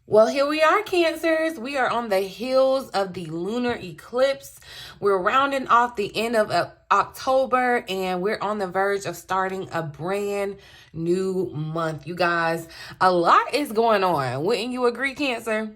Well, here we are, Cancers. We are on the heels of the lunar eclipse. We're rounding off the end of October, and we're on the verge of starting a brand new month. You guys, a lot is going on. Wouldn't you agree, Cancer?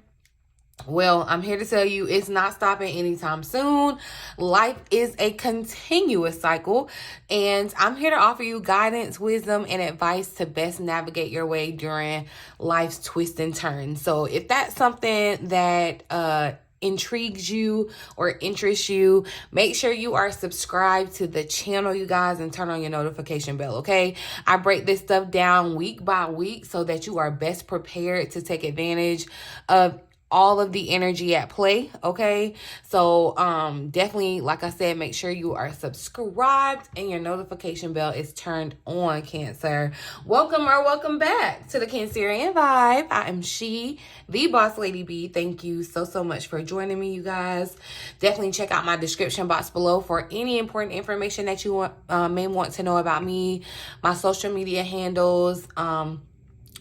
Well, I'm here to tell you it's not stopping anytime soon. Life is a continuous cycle, and I'm here to offer you guidance, wisdom, and advice to best navigate your way during life's twists and turns. So if that's something that intrigues you or interests you, make sure you are subscribed to the channel, you guys, and turn on your notification bell, okay? I break this stuff down week by week so that you are best prepared to take advantage of all of the energy at play, okay? So definitely, like I said, make sure you are subscribed and your notification bell is turned on, Cancer. Welcome or welcome back to the Cancerian Vibe. I am the Boss Lady B. Thank you so much for joining me, you guys. Definitely check out my description box below for any important information that you may want to know about me, my social media handles,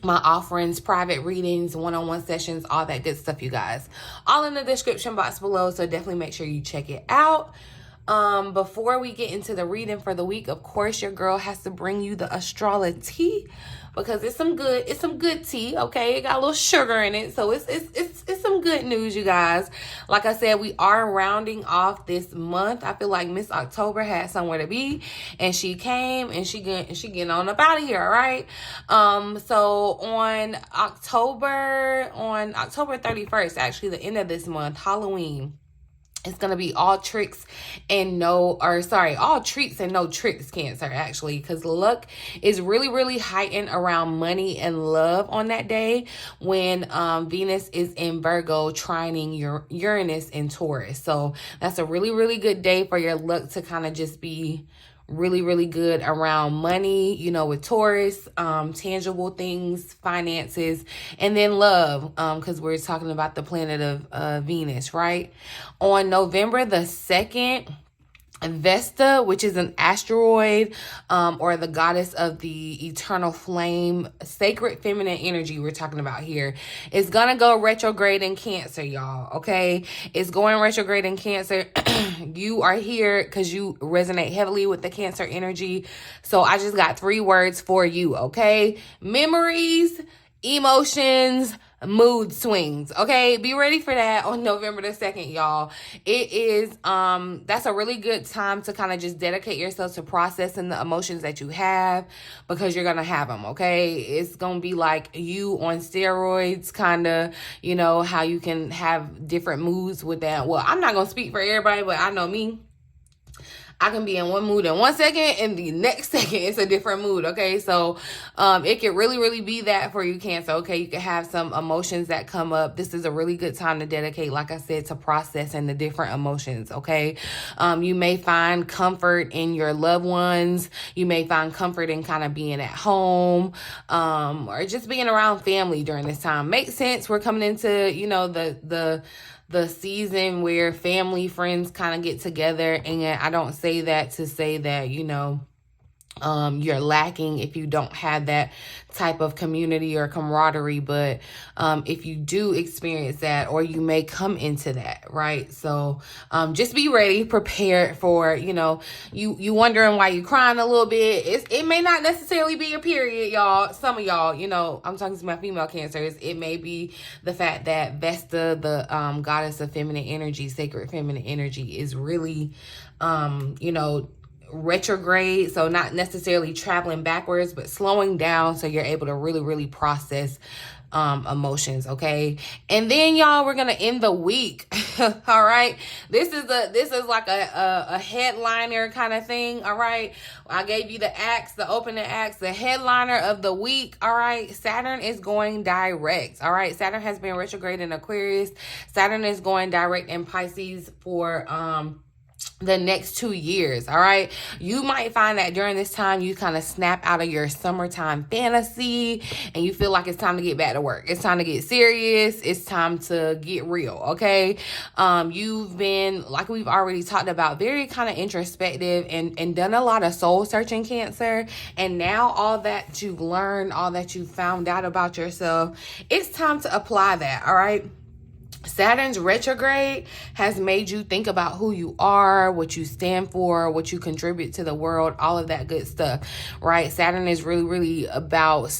my offerings, private readings, one-on-one sessions, all that good stuff, you guys. All in the description box below, so definitely make sure you check it out. Before we get into the reading for the week, of course, your girl has to bring you the astrology because it's some good tea, okay? It got a little sugar in it, so it's some good news, you guys. Like I said, we are rounding off this month. I feel like Miss October had somewhere to be, and she came, and she getting on up out of here, all right? So on October 31st, actually, the end of this month, Halloween. It's going to be all treats and no tricks, Cancer, actually, because luck is really heightened around money and love on that day when Venus is in Virgo trining Uranus in Taurus. So that's a really good day for your luck to kind of just be really good around money, you know, with Taurus, tangible things, finances, and then love, because we're talking about the planet of Venus, right? On November the 2nd, Vesta, which is an asteroid, or the goddess of the eternal flame, sacred feminine energy we're talking about here, is gonna go retrograde in Cancer, y'all, okay? It's going retrograde in Cancer. You are here because you resonate heavily with the Cancer energy. So I just got 3 words for you, okay? Memories, emotions, mood swings, okay? Be ready for that on November the 2nd, y'all. It is that's a really good time to kind of just dedicate yourself to processing the emotions that you have, because you're gonna have them, okay? It's gonna be like you on steroids, kind of, you know, how you can have different moods with that. Well, I'm not gonna speak for everybody, but I know me. I can be in one mood in 1 second, and the next second it's a different mood, okay? So it can really be that for you, Cancer, okay? You can have some emotions that come up. This is a really good time to dedicate, like I said, to processing the different emotions, okay? You may find comfort in your loved ones. You may find comfort in kind of being at home, or just being around family during this time. Makes sense. We're coming into, you know, the season where family, friends kind of get together. And I don't say that to say that, you know, you're lacking if you don't have that type of community or camaraderie, but if you do experience that, or you may come into that, right? So just be ready, prepared for, you know, you wondering why you crying a little bit. It may not necessarily be your period, y'all. Some of y'all, you know, I'm talking to my female Cancers, it may be the fact that Vesta, the goddess of feminine energy, sacred feminine energy, is really you know, retrograde. So not necessarily traveling backwards, but slowing down so you're able to really process emotions, okay? And then, y'all, we're gonna end the week. All right, this is like a headliner kind of thing. All right, I gave you the opening acts, the headliner of the week. All right, Saturn is going direct. All right, Saturn has been retrograde in Aquarius. Saturn is going direct in Pisces for the next 2 years. All right, you might find that during this time you kind of snap out of your summertime fantasy and you feel like it's time to get back to work. It's time to get serious. It's time to get real. Okay, you've been, like we've already talked about, very kind of introspective and done a lot of soul searching, Cancer. And now all that you've learned, all that you found out about yourself, it's time to apply that. All right, Saturn's retrograde has made you think about who you are, what you stand for, what you contribute to the world, all of that good stuff, right? Saturn is really, really about,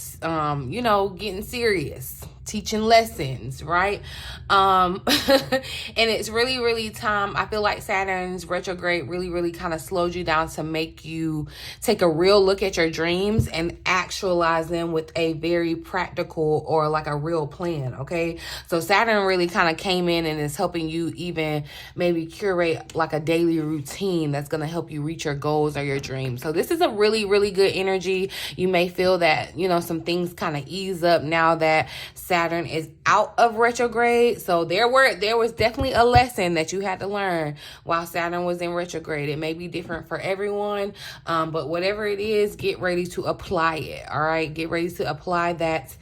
you know, getting serious, teaching lessons, right? And it's really, really time. I feel like Saturn's retrograde really, really kind of slowed you down to make you take a real look at your dreams and actualize them with a very practical or like a real plan. Okay, so Saturn really kind of came in and is helping you even maybe curate like a daily routine that's going to help you reach your goals or your dreams. So this is a really, really good energy. You may feel that, you know, some things kind of ease up now that Saturn is out of retrograde. So there was definitely a lesson that you had to learn while Saturn was in retrograde. It may be different for everyone, but whatever it is, get ready to apply it. All right, get ready to apply that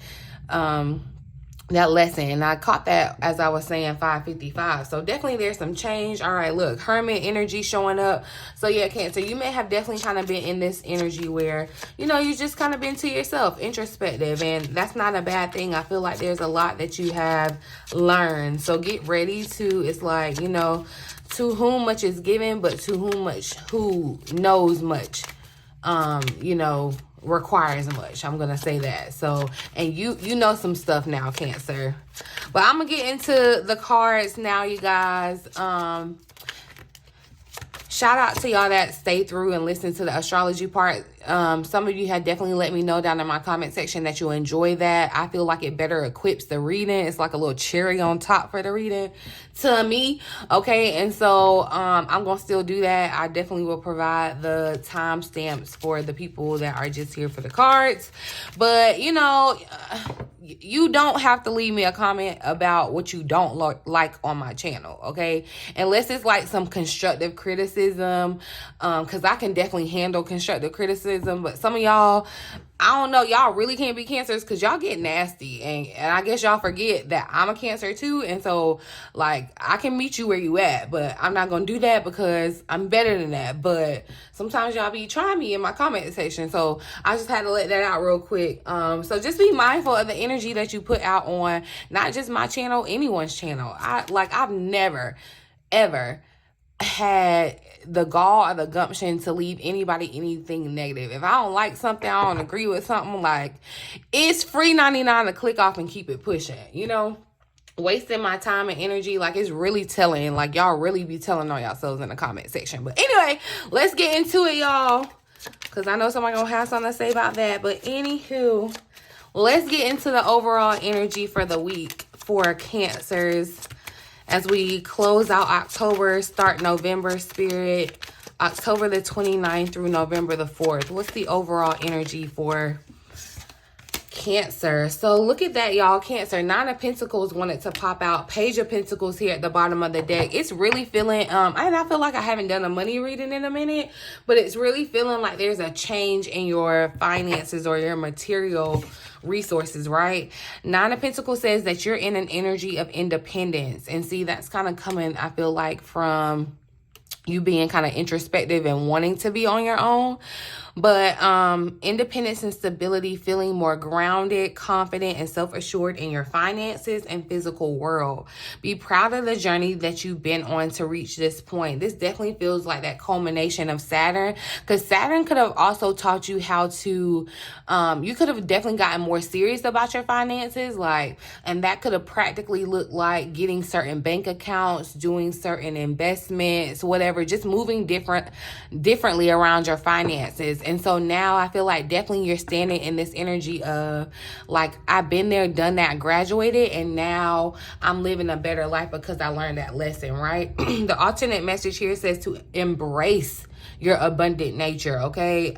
that lesson. And I caught that as I was saying 5:55. So definitely there's some change. All right, look, Hermit energy showing up. So yeah, Cancer, you may have definitely kind of been in this energy where, you know, you just kind of been to yourself, introspective, and that's not a bad thing. I feel like there's a lot that you have learned. So get ready to, it's like, you know, to whom much is given, but to who knows much, you know, requires much. I'm gonna say that. So, and you know some stuff now, Cancer. But I'm gonna get into the cards now, you guys. Shout out to y'all that stay through and listen to the astrology part. Some of you had definitely let me know down in my comment section that you enjoy that. I feel like it better equips the reading. It's like a little cherry on top for the reading to me. Okay, and so I'm gonna still do that. I definitely will provide the timestamps for the people that are just here for the cards. But you know, you don't have to leave me a comment about what you don't like on my channel, okay? Unless it's like some constructive criticism, because I can definitely handle constructive criticism. But some of y'all, I don't know, y'all really can't be Cancers because y'all get nasty. And I guess y'all forget that I'm a Cancer too. And so, like, I can meet you where you at, but I'm not going to do that because I'm better than that. But sometimes y'all be trying me in my comment section. So I just had to let that out real quick. So just be mindful of the energy that you put out on not just my channel, anyone's channel. I've never, ever had the gall or the gumption to leave anybody anything negative. If I don't like something, I don't agree with something, like, it's free 99 to click off and keep it pushing, you know? Wasting my time and energy, like, it's really telling. Like, y'all really be telling on yourselves in the comment section. But anyway, let's get into it, y'all, because I know somebody gonna have something to say about that. But anywho, let's get into the overall energy for the week for Cancers as we close out October, start November, Spirit. October the 29th through November the 4th. What's the overall energy for Cancer? So look at that, y'all. Cancer, 9 of Pentacles wanted to pop out. Page of Pentacles here at the bottom of the deck. It's really feeling, and I feel like I haven't done a money reading in a minute, but it's really feeling like there's a change in your finances or your material resources, right? 9 of Pentacles says that you're in an energy of independence. And see, that's kind of coming, I feel like, from you being kind of introspective and wanting to be on your own. But independence and stability, feeling more grounded, confident, and self-assured in your finances and physical world. Be proud of the journey that you've been on to reach this point. This definitely feels like that culmination of Saturn, because Saturn could have also taught you how to, you could have definitely gotten more serious about your finances, like, and that could have practically looked like getting certain bank accounts, doing certain investments, whatever, just moving differently around your finances. And so now I feel like definitely you're standing in this energy of, like, I've been there, done that, graduated, and now I'm living a better life because I learned that lesson, right? The alternate message here says to embrace your abundant nature, okay?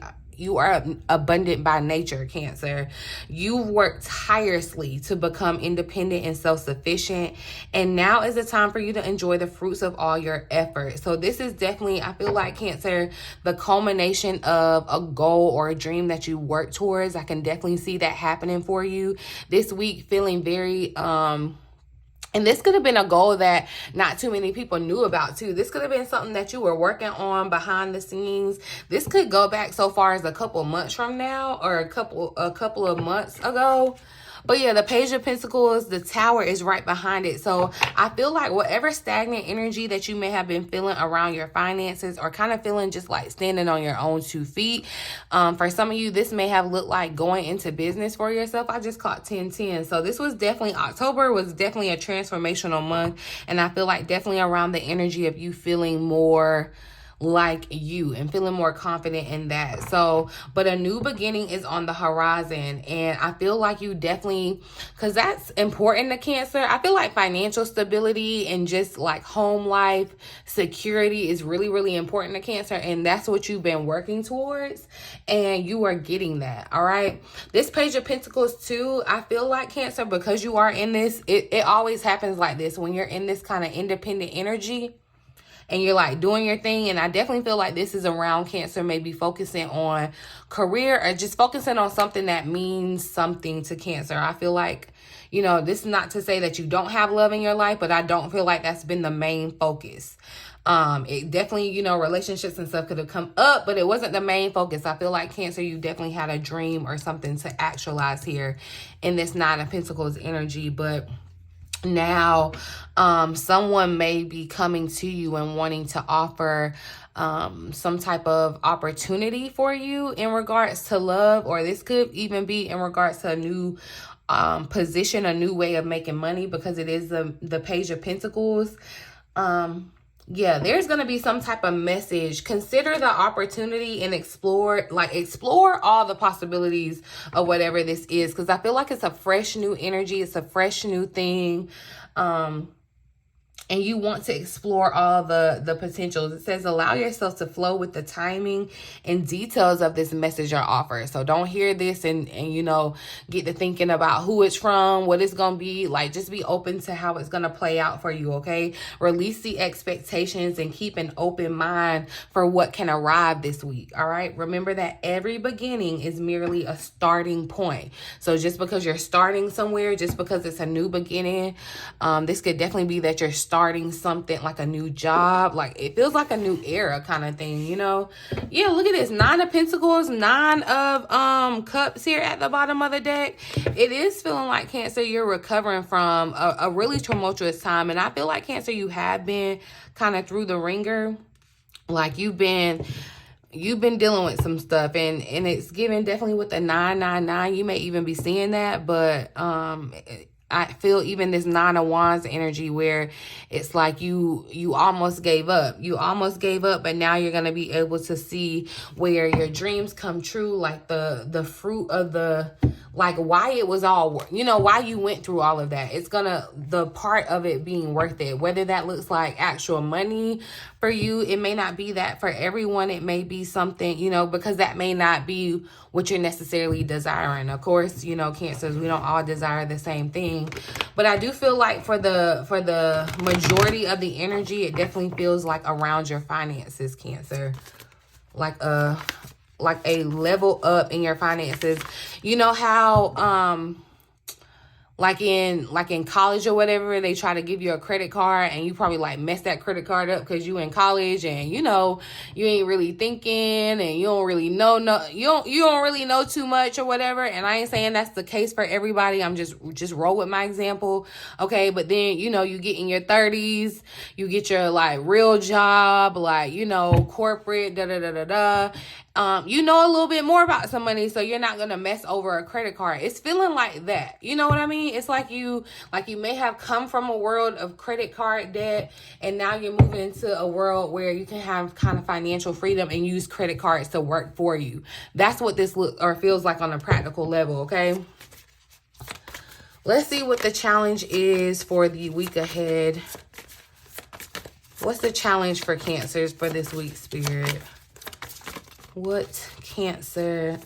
abundant by nature, Cancer. You've worked tirelessly to become independent and self-sufficient, and now is the time for you to enjoy the fruits of all your efforts. So this is definitely, I feel like, Cancer, the culmination of a goal or a dream that you work towards. I can definitely see that happening for you this week, feeling very and this could have been a goal that not too many people knew about too. This could have been something that you were working on behind the scenes. This could go back so far as a couple months from now, or a couple of months ago. But yeah, the Page of Pentacles, the Tower is right behind it. So I feel like whatever stagnant energy that you may have been feeling around your finances, or kind of feeling just like standing on your own 2 feet. For some of you, this may have looked like going into business for yourself. I just caught 10-10. So this was definitely, October was definitely a transformational month. And I feel like definitely around the energy of you feeling more like you and feeling more confident in that. So, but a new beginning is on the horizon, and I feel like you definitely, because that's important to Cancer. I feel like financial stability and just like home life security is really, really important to Cancer, and that's what you've been working towards, and you are getting that. All right, this Page of Pentacles too, I feel like, Cancer, because you are in this, it always happens like this when you're in this kind of independent energy and you're like doing your thing. And I definitely feel like this is around, Cancer, maybe focusing on career or just focusing on something that means something to Cancer. I feel like, you know, this is not to say that you don't have love in your life, but I don't feel like that's been the main focus. It definitely, you know, relationships and stuff could have come up, but it wasn't the main focus. I feel like, Cancer, you definitely had a dream or something to actualize here in this Nine of Pentacles energy. But now someone may be coming to you and wanting to offer some type of opportunity for you in regards to love, or this could even be in regards to a new position, a new way of making money, because it is the Page of Pentacles. Yeah, there's going to be some type of message. Consider the opportunity and explore all the possibilities of whatever this is. Because I feel like it's a fresh new energy. It's a fresh new thing. And you want to explore all the potentials. It says, allow yourself to flow with the timing and details of this message or offer. So don't hear this and you know, get to thinking about who it's from, what it's going to be. Like, just be open to how it's going to play out for you, okay? Release the expectations and keep an open mind for what can arrive this week, all right? Remember that every beginning is merely a starting point. So just because you're starting somewhere, just because it's a new beginning, this could definitely be that you're starting something like a new job. Like, it feels like a new era kind of thing, you know? Yeah, look at this. Nine of Pentacles, Nine of Cups here at the bottom of the deck. It is feeling like, Cancer, you're recovering from a really tumultuous time. And I feel like, Cancer, you have been kind of through the ringer. Like, you've been dealing with some stuff, and it's given definitely with the 999. You may even be seeing that, but I feel even this Nine of Wands energy where it's like you almost gave up. You almost gave up, but now you're going to be able to see where your dreams come true, like the fruit of like why it was all, you know, why you went through all of that. It's the part of it being worth it, whether that looks like actual money for you. It may not be that for everyone. It may be something, you know, because that may not be what you're necessarily desiring. Of course, you know, Cancers, we don't all desire the same thing, but I do feel like for the majority of the energy, it definitely feels like around your finances, Cancer, like a level up in your finances. You know how like in college or whatever, they try to give you a credit card and you probably like mess that credit card up because you in college and you know you ain't really thinking and you don't really know you don't really know too much or whatever. And I ain't saying that's the case for everybody. I'm just roll with my example, okay? But then, you know, you get in your 30s, you get your like real job, like, you know, corporate, you know a little bit more about some money, so you're not gonna mess over a credit card. It's feeling like that. You know what I mean? It's like you may have come from a world of credit card debt, and now you're moving into a world where you can have kind of financial freedom and use credit cards to work for you. That's what this looks or feels like on a practical level, okay? Let's see what the challenge is for the week ahead. What's the challenge for Cancers for this week, Spirit? What Cancer?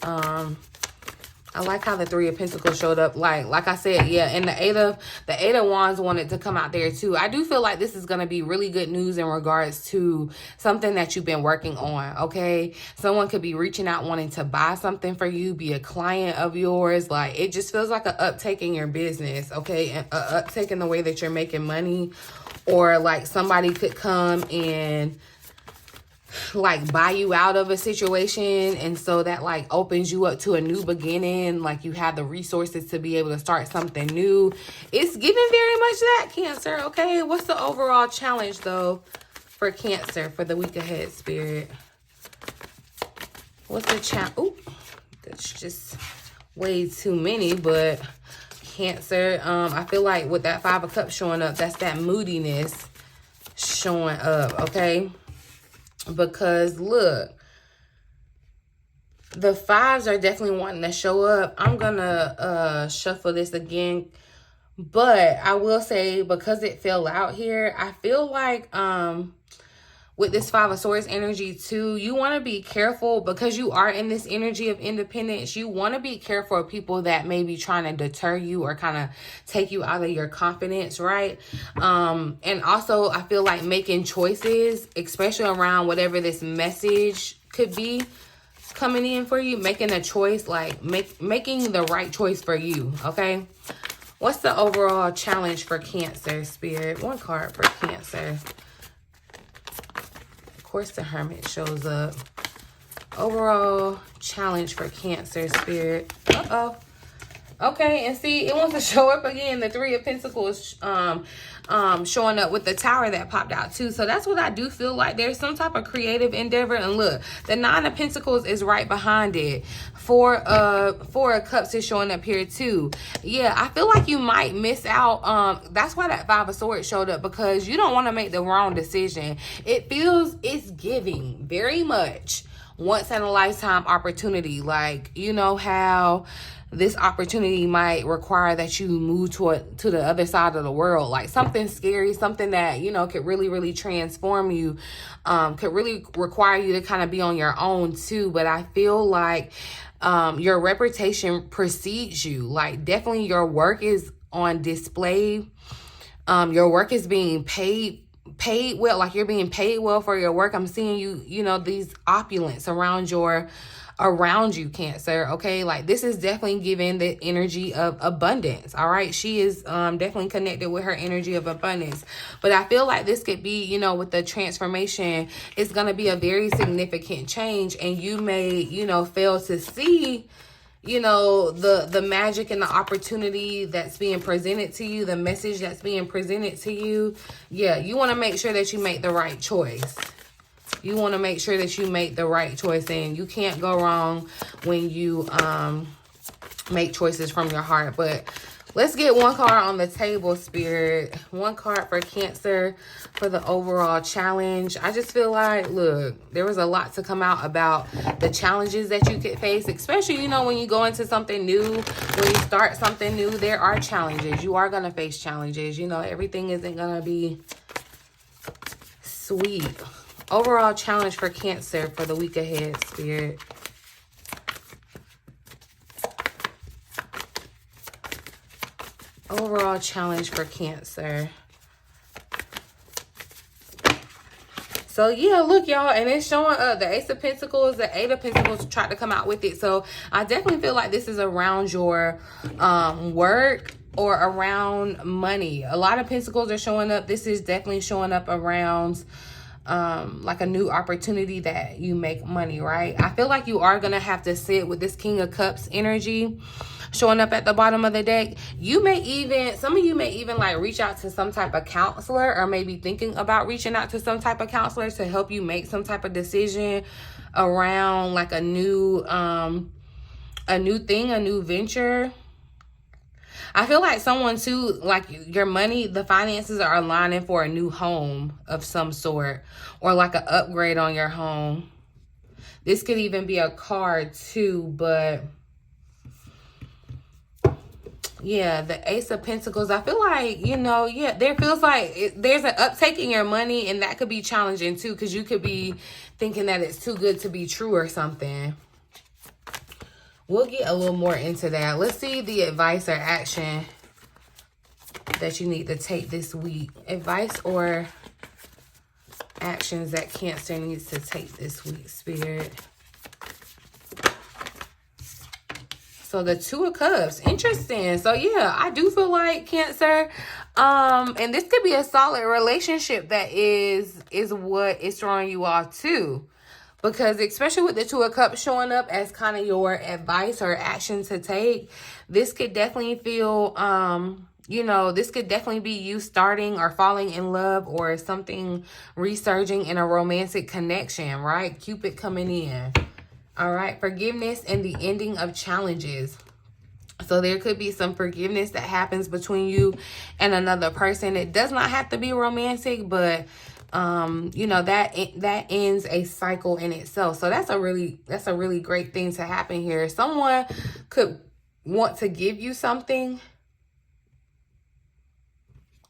I like how the Three of Pentacles showed up. Like I said, yeah, and the Eight of Wands wanted to come out there too. I do feel like this is going to be really good news in regards to something that you've been working on, okay? Someone could be reaching out wanting to buy something for you, be a client of yours. Like, it just feels like an uptake in your business, okay? An uptake in the way that you're making money. Or like somebody could come and like buy you out of a situation, and so that like opens you up to a new beginning. Like you have the resources to be able to start something new. It's giving very much that, Cancer. Okay, what's the overall challenge though for Cancer for the week ahead, Spirit? What's the challenge? Oh, that's just way too many. But Cancer, I feel like with that Five of Cups showing up, that's that moodiness showing up, okay? Because look, the fives are definitely wanting to show up. I'm gonna shuffle this again, but I will say, because it fell out here, I feel like with this Five of Swords energy too, you want to be careful because you are in this energy of independence. You want to be careful of people that may be trying to deter you or kind of take you out of your confidence, right? And also I feel like making choices, especially around whatever this message could be coming in for you, making a choice, like making the right choice for you, okay? What's the overall challenge for Cancer, Spirit? One card for Cancer. Of course, the Hermit shows up. Overall challenge for Cancer, Spirit. Uh-oh. Okay, and see, it wants to show up again. The Three of Pentacles showing up with the Tower that popped out too. So that's what I do feel like. There's some type of creative endeavor. And look, the Nine of Pentacles is right behind it. Four of Cups is showing up here too. Yeah, I feel like you might miss out. That's why that Five of Swords showed up, because you don't want to make the wrong decision. It's giving very much once in a lifetime opportunity. Like, you know how this opportunity might require that you move to the other side of the world, like something scary, something that, you know, could really, really transform you, could really require you to kind of be on your own too. But I feel like your reputation precedes you. Like, definitely your work is on display. Your work is being paid well, like you're being paid well for your work. I'm seeing you know, these opulence around you, Cancer, okay? Like, this is definitely giving the energy of abundance, all right? She is definitely connected with her energy of abundance. But I feel like this could be, you know, with the transformation, it's going to be a very significant change, and you may, you know, fail to see, you know, the magic and the opportunity that's being presented to you, the message that's being presented to you. Yeah, you want to make sure that you make the right choice. You want to make sure that you make the right choice, and you can't go wrong when you make choices from your heart. But let's get one card on the table, Spirit. One card for Cancer for the overall challenge. I just feel like, look, there was a lot to come out about the challenges that you could face, especially, you know, when you go into something new, when you start something new, there are challenges. You are going to face challenges. You know, everything isn't going to be sweet. Overall challenge for Cancer for the week ahead, Spirit. Overall challenge for Cancer. So yeah, look, y'all, and it's showing up the Ace of Pentacles, the Eight of Pentacles tried to come out with it. So I definitely feel like this is around your work or around money. A lot of Pentacles are showing up. This is definitely showing up around like a new opportunity that you make money, right? I feel like you are gonna have to sit with this King of Cups energy showing up at the bottom of the deck. Some of you may even like reach out to some type of counselor, or maybe thinking about reaching out to some type of counselor to help you make some type of decision around like a new thing, a new venture. I feel like someone too, like your money, the finances are aligning for a new home of some sort, or like an upgrade on your home. This could even be a card too, but Yeah, the Ace of Pentacles. I feel like, you know, yeah, there feels like there's an uptake in your money, and that could be challenging too, because you could be thinking that it's too good to be true or something. We'll get a little more into that. Let's see the advice or action that you need to take this week. Advice or actions that Cancer needs to take this week, Spirit. So the Two of Cups, interesting. So yeah, I do feel like Cancer, and this could be a solid relationship that is what is throwing you off too. Because especially with the Two of Cups showing up as kind of your advice or action to take, this could definitely feel, you know, this could definitely be you starting or falling in love or something resurging in a romantic connection, right? Cupid coming in. All right, forgiveness and the ending of challenges. So there could be some forgiveness that happens between you and another person. It does not have to be romantic, but you know, that ends a cycle in itself. So that's a really great thing to happen here. Someone could want to give you something.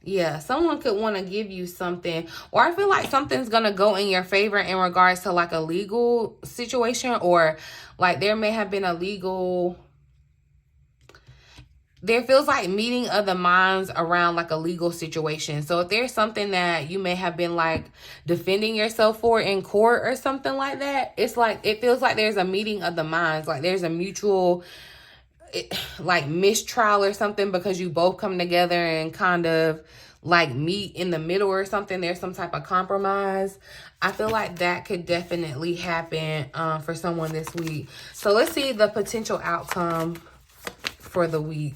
Yeah, someone could want to give you something, or I feel like something's going to go in your favor in regards to like a legal situation, or like there may have been a legal, there feels like meeting of the minds around like a legal situation. So if there's something that you may have been like defending yourself for in court or something like that, it's like, it feels like there's a meeting of the minds, like there's a mutual like mistrial or something, because you both come together and kind of like meet in the middle or something. There's some type of compromise. I feel like that could definitely happen for someone this week. So let's see the potential outcome for the week.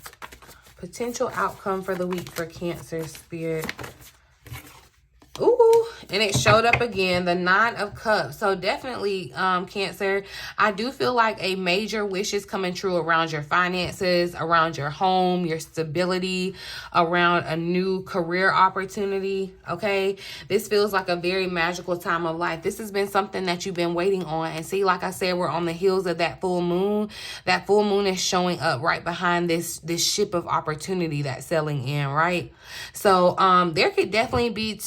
Potential outcome for the week for Cancer, Spirit. Ooh, and it showed up again, the Nine of Cups. So definitely, Cancer, I do feel like a major wish is coming true around your finances, around your home, your stability, around a new career opportunity, okay? This feels like a very magical time of life. This has been something that you've been waiting on. And see, like I said, we're on the heels of that full moon. That full moon is showing up right behind this ship of opportunity that's sailing in, right? So there could definitely be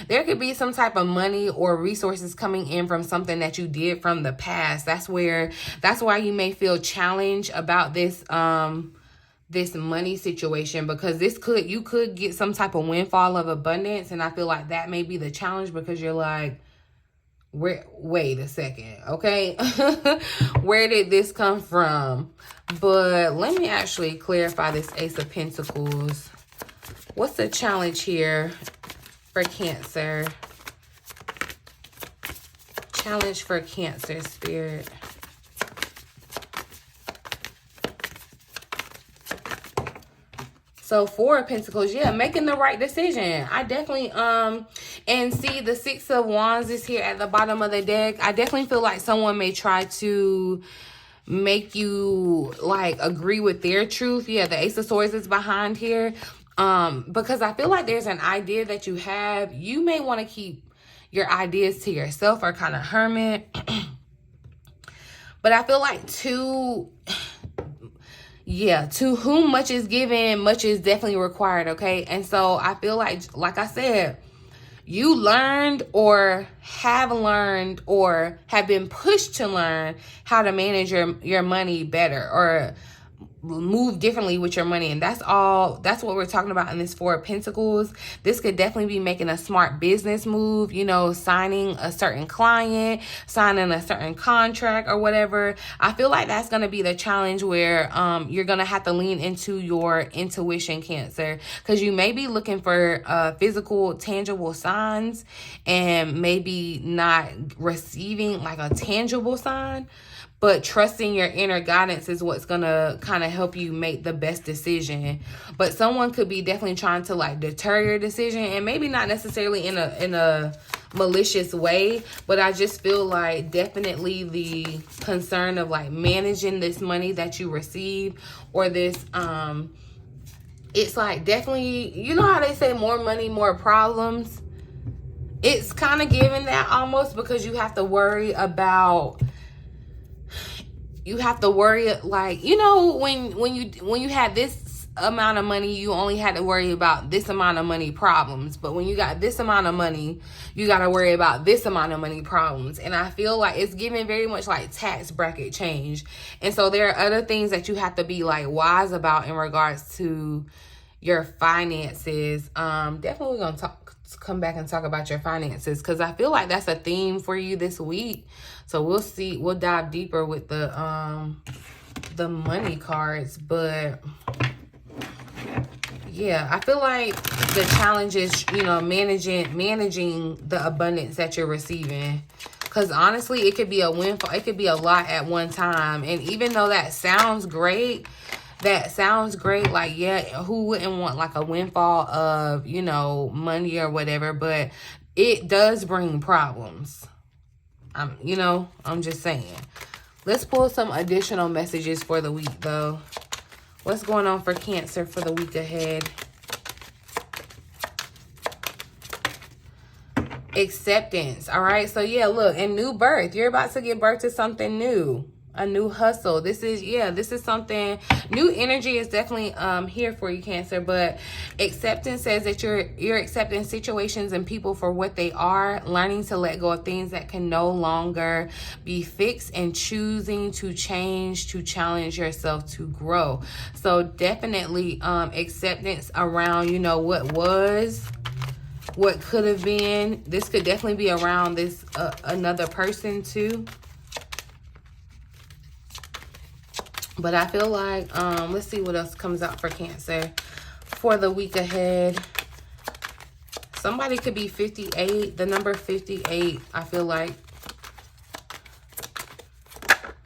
there could be some type of money or resources coming in from something that you did from the past. That's why you may feel challenged about this this money situation, because you could get some type of windfall of abundance, and I feel like that may be the challenge, because you're like, wait a second, okay? Where did this come from? But let me actually clarify this Ace of Pentacles. What's the challenge here for Cancer? Challenge for Cancer, Spirit. So Four of Pentacles, yeah, making the right decision. I definitely, and see the Six of Wands is here at the bottom of the deck. I definitely feel like someone may try to make you like agree with their truth. Yeah, the Ace of Swords is behind here. Because I feel like there's an idea that you have. You may want to keep your ideas to yourself, or kind of hermit. But I feel like to whom much is given, much is definitely required, okay? And so I feel like I said, you learned or have been pushed to learn how to manage your money better, or move differently with your money. And that's what we're talking about in this Four of Pentacles. This could definitely be making a smart business move, you know, signing a certain client, signing a certain contract or whatever. I feel like that's going to be the challenge, where you're going to have to lean into your intuition, Cancer, because you may be looking for physical, tangible signs, and maybe not receiving like a tangible sign. But trusting your inner guidance is what's going to kind of help you make the best decision. But someone could be definitely trying to like deter your decision, and maybe not necessarily in a malicious way. But I just feel like definitely the concern of like managing this money that you receive, or this, it's like definitely, you know how they say more money, more problems? It's kind of giving that almost, because you have to worry about, like, you know, when you had this amount of money, you only had to worry about this amount of money problems. But when you got this amount of money, you got to worry about this amount of money problems. And I feel like it's giving very much like tax bracket change. And so there are other things that you have to be like wise about in regards to your finances. Definitely going to come back and talk about your finances, because I feel like that's a theme for you this week. So we'll see. We'll dive deeper with the money cards. But yeah, I feel like the challenge is, you know, managing the abundance that you're receiving. Because honestly, it could be a windfall. It could be a lot at one time. And even though that sounds great, like, yeah, who wouldn't want like a windfall of, you know, money or whatever, but it does bring problems. You know, I'm just saying. Let's pull some additional messages for the week, though. What's going on for Cancer for the week ahead? Acceptance. All right. So, yeah, look, and new birth. You're about to give birth to something new. A new hustle. This is something new. Energy is definitely here for you, Cancer. But acceptance says that you're accepting situations and people for what they are, learning to let go of things that can no longer be fixed, and choosing to change, to challenge yourself, to grow. So definitely acceptance around, you know, what was, what could have been. This could definitely be around this another person too. But I feel like, let's see what else comes out for Cancer for the week ahead. Somebody could be 58. The number 58, I feel like,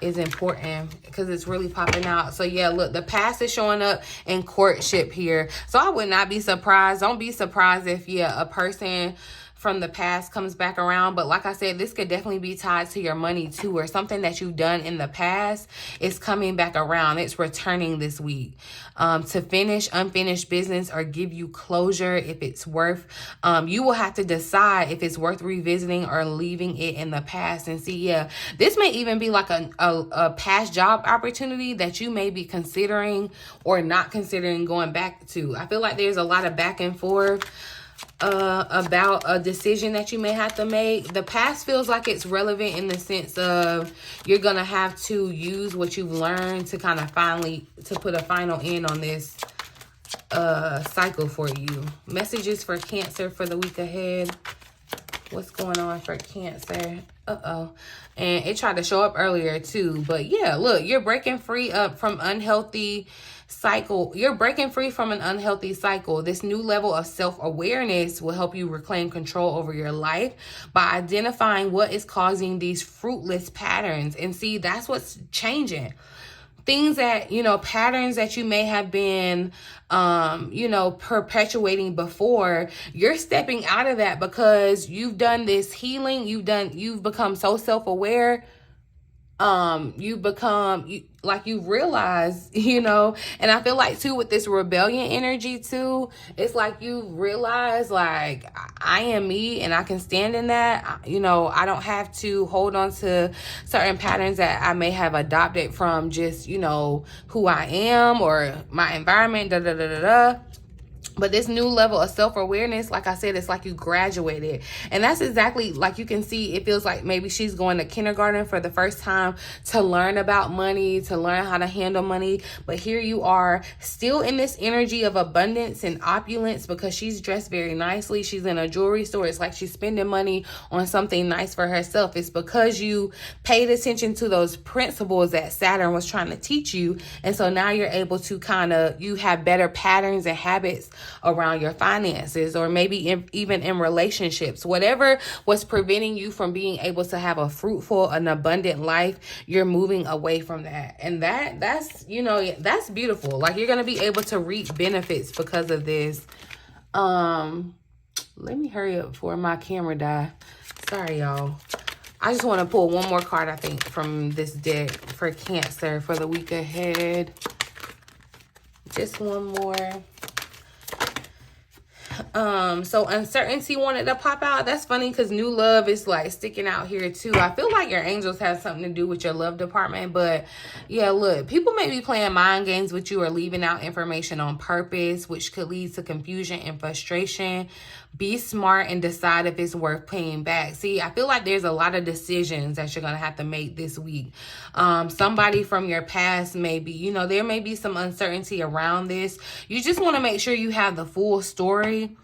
is important because it's really popping out. So, yeah, look, the past is showing up in courtship here. So, I would not be surprised. Don't be surprised if, yeah, a person from the past comes back around. But like I said, this could definitely be tied to your money too, or something that you've done in the past is coming back around. It's returning this week to finish unfinished business or give you closure if it's worth. You will have to decide if it's worth revisiting or leaving it in the past. And see, yeah, this may even be like a past job opportunity that you may be considering or not considering going back to. I feel like there's a lot of back and forth about a decision that you may have to make. The past feels like it's relevant in the sense of you're gonna have to use what you've learned to kind of to put a final end on this cycle for you. Messages for Cancer for the week ahead. What's going on for Cancer? And it tried to show up earlier too. But yeah, look, you're breaking free from unhealthy cycle. You're breaking free from an unhealthy cycle. This new level of self-awareness will help you reclaim control over your life by identifying what is causing these fruitless patterns. And see, that's what's changing. Things that, you know, patterns that you may have been, you know, perpetuating before, you're stepping out of that because you've done this healing. You've become so self-aware. You realize, you know, and I feel like too with this rebellion energy too, it's like you realize like I am me and I can stand in that. You know, I don't have to hold on to certain patterns that I may have adopted from just, you know, who I am or my environment, But this new level of self-awareness, like I said, it's like you graduated. And that's exactly, like you can see, it feels like maybe she's going to kindergarten for the first time to learn about money, to learn how to handle money. But here you are still in this energy of abundance and opulence because she's dressed very nicely. She's in a jewelry store. It's like she's spending money on something nice for herself. It's because you paid attention to those principles that Saturn was trying to teach you. And so now you're able to you have better patterns and habits around your finances, or maybe even in relationships. Whatever was preventing you from being able to have a fruitful and abundant life, you're moving away from that. And that's, you know, that's beautiful. Like you're going to be able to reap benefits because of this. Let me hurry up before my camera die. Sorry, y'all. I just want to pull one more card, I think, from this deck for Cancer for the week ahead. Just one more. So uncertainty wanted to pop out. That's funny because new love is like sticking out here too. I feel like your angels have something to do with your love department. But yeah, look, people may be playing mind games with you or leaving out information on purpose, which could lead to confusion and frustration. Be smart and decide if it's worth paying back. See, I feel like there's a lot of decisions that you're going to have to make this week. Somebody from your past may be, you know, there may be some uncertainty around this. You just want to make sure you have the full story.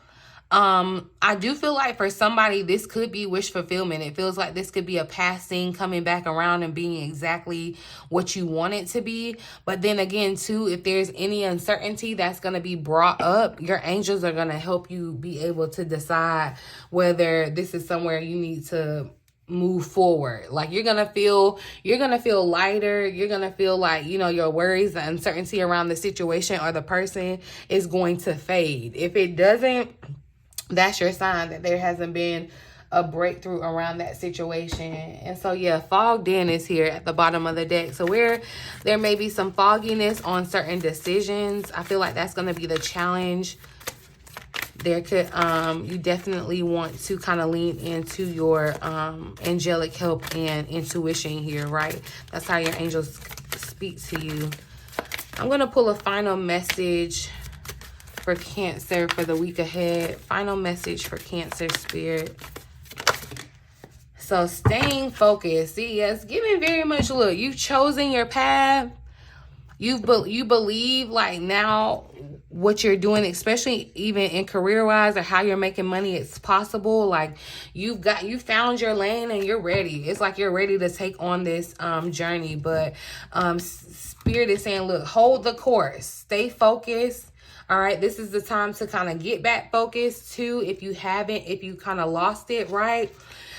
I do feel like for somebody, this could be wish fulfillment. It feels like this could be a past thing coming back around and being exactly what you want it to be. But then again, too, if there's any uncertainty that's going to be brought up, your angels are going to help you be able to decide whether this is somewhere you need to move forward. Like you're gonna feel lighter. You're gonna feel like, you know, your worries, the uncertainty around the situation or the person is going to fade. If it doesn't, that's your sign that there hasn't been a breakthrough around that situation. And so yeah, fogged in is here at the bottom of the deck. So where there may be some fogginess on certain decisions, I feel like that's going to be the challenge. There could you definitely want to kind of lean into your angelic help and intuition here, right? That's how your angels speak to you. I'm going to pull a final message for Cancer for the week ahead. Final message for Cancer spirit. So staying focused. See, it's giving very much, look, you've chosen your path. You believe like now what you're doing, especially even in career-wise or how you're making money, it's possible. Like you found your lane and you're ready. It's like you're ready to take on this journey. But Spirit is saying, look, hold the course. Stay focused. All right, this is the time to kind of get back focused too if you kind of lost it, right?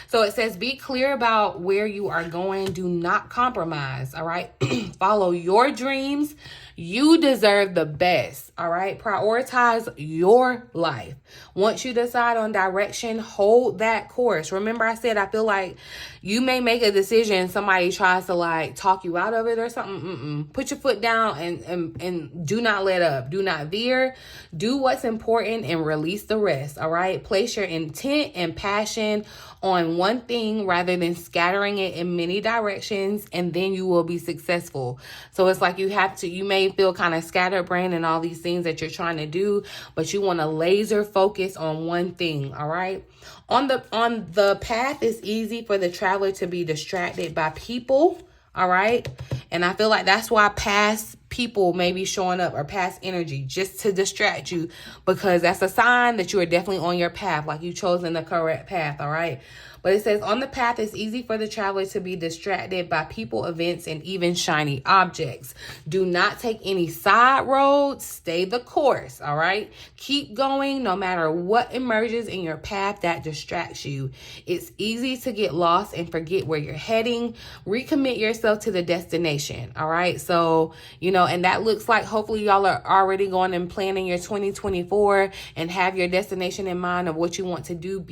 So it says, be clear about where you are going. Do not compromise, all right? Follow your dreams. You deserve the best, all right? Prioritize your life. Once you decide on direction, hold that course. Remember I said, I feel like you may make a decision, somebody tries to like talk you out of it or something. Put your foot down and do not let up. Do not veer. Do what's important and release the rest, all right? Place your intent and passion on one thing rather than scattering it in many directions, and then you will be successful. So it's like you may feel kind of scatterbrained and all these things that you're trying to do, but you want to laser focus on one thing, all right? On the path, it's easy for the traveler to be distracted by people, all right? And I feel like that's why past people may be showing up or past energy just to distract you, because that's a sign that you are definitely on your path, like you've chosen the correct path, all right? But it says, on the path, it's easy for the traveler to be distracted by people, events, and even shiny objects. Do not take any side roads. Stay the course, all right? Keep going no matter what emerges in your path that distracts you. It's easy to get lost and forget where you're heading. Recommit yourself to the destination, all right? So, you know, and that looks like hopefully y'all are already going and planning your 2024 and have your destination in mind of what you want to do,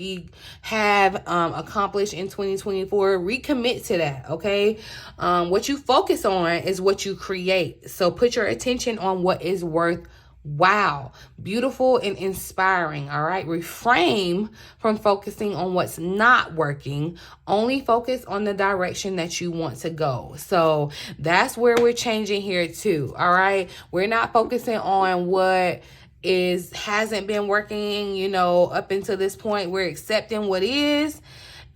have accomplished in 2024. Recommit to that, okay? What you focus on is what you create. So put your attention on what is worthwhile, beautiful, and inspiring, all right? Refrain from focusing on what's not working. Only focus on the direction that you want to go. So that's where we're changing here too, all right? We're not focusing on what hasn't been working, you know, up until this point. We're accepting what is,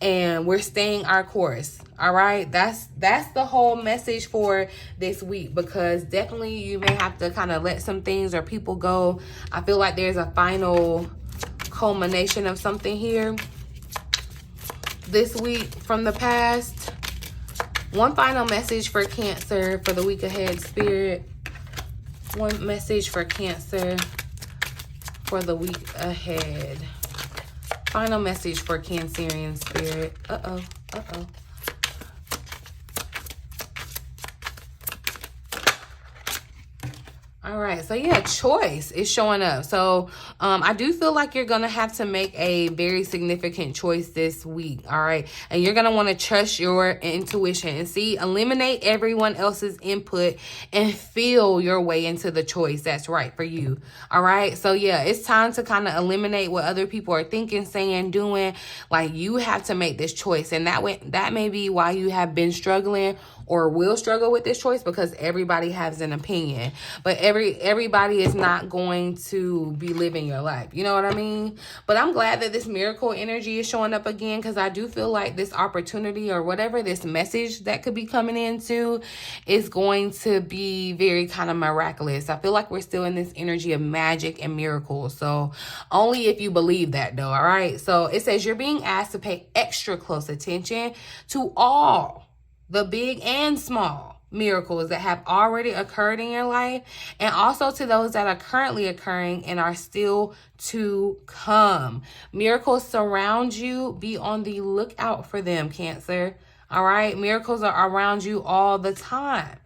and we're staying our course, all right? That's the whole message for this week, because definitely you may have to kind of let some things or people go. I feel like there's a final culmination of something here this week from the past. One final message for Cancer for the week ahead, Spirit. One message for Cancer for the week ahead. Final message for Cancerian spirit. Uh-oh. All right, so yeah, choice is showing up. So I do feel like you're going to have to make a very significant choice this week, all right? And you're going to want to trust your intuition and see, eliminate everyone else's input and feel your way into the choice that's right for you, all right? So yeah, it's time to kind of eliminate what other people are thinking, saying, doing. Like, you have to make this choice, and that may be why you have been struggling or will struggle with this choice, because everybody has an opinion, but everybody is not going to be living your life. You know what I mean? But I'm glad that this miracle energy is showing up again, because I do feel like this opportunity or whatever this message that could be coming into is going to be very kind of miraculous. I feel like we're still in this energy of magic and miracles. So only if you believe that though, all right? So it says you're being asked to pay extra close attention to all the big and small miracles that have already occurred in your life, and also to those that are currently occurring and are still to come. Miracles surround you. Be on the lookout for them, Cancer. All right? Miracles are around you all the time.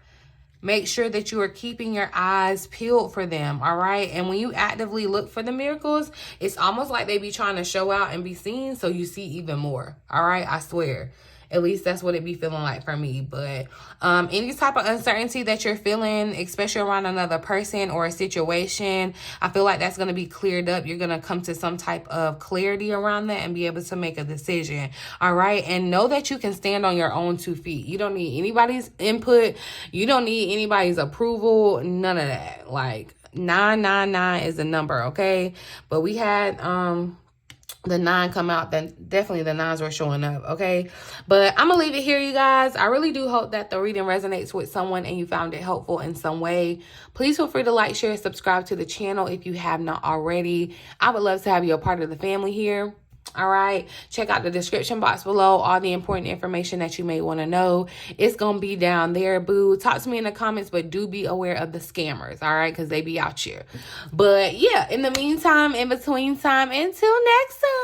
Make sure that you are keeping your eyes peeled for them, all right? And when you actively look for the miracles, it's almost like they be trying to show out and be seen, so you see even more, all right? I swear. At least that's what it be feeling like for me. But any type of uncertainty that you're feeling, especially around another person or a situation, I feel like that's going to be cleared up. You're going to come to some type of clarity around that and be able to make a decision. All right. And know that you can stand on your own 2 feet. You don't need anybody's input. You don't need anybody's approval. None of that. Like 999 is the number. Okay. But we had, the 9 come out, then definitely the 9s were showing up, okay? But I'm gonna leave it here, you guys. I really do hope that the reading resonates with someone and you found it helpful in some way. Please feel free to like, share, subscribe to the channel if you have not already. I would love to have you a part of the family here. All right, check out the description box below. All the important information that you may want to know, it's gonna be down there, boo. Talk to me in the comments, but do be aware of the scammers, all right, because they be out here. But yeah, in the meantime, in between time, until next time.